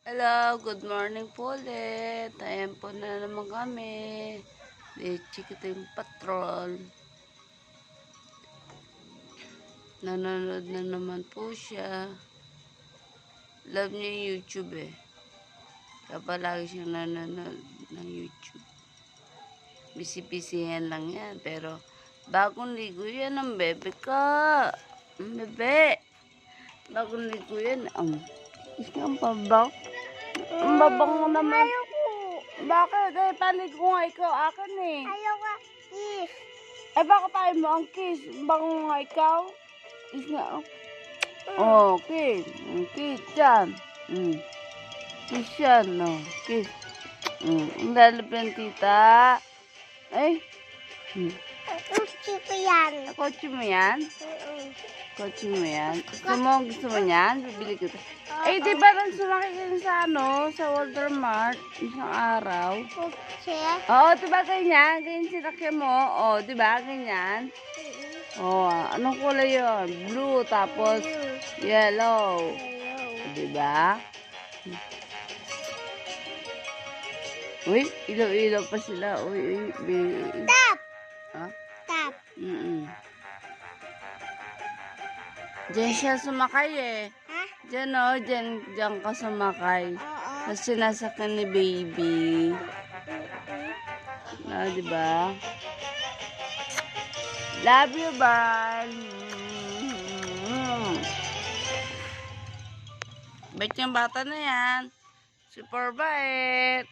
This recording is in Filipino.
Hello, good morning po ulit. Ayan po na naman kami. Chikiting Patrol. Nanonood na naman po siya. Love niya yung YouTube eh. Kaya palagi siyang nanonood ng YouTube. Busy-busy lang yan. Pero bagong ligo yan ang bebe ka. Ang bebe. Bagong ligo yan. Isang pabak. Ang babang mo naman. Bakit? Eh, panig ko nga ikaw akin eh. Ayaw ka, kiss. Eh, bakit tayo mo ang kiss? Bang nga ikaw? Kiss nga. Oh, kiss. Kiss yan. Kiss yan, no. Kiss. Ang lalap yan, tita. Ay. Gusto ko yan. Kotse mo yan? Kotse mo yan? Gusto mo yan? Bibili ko. Eh, di ba nang sumakay ka sa sa Walmart isang araw? Kutse. Oo, di ba ganyan? Ganyan sinakyan mo. Oo, di ba ganyan? Oo, anong kulay yun? Blue, tapos yellow. Di ba? Uy, ilaw-ilaw pa sila. Uy. Tap! Ha? Tap. Diyan siya sumakay eh. Ha? Diyan o, diyan ka sumakay. Oo. Kasi sinasakyan ni baby. Di ba? Love you, Barn. Bait yung bata na yan. Super bait.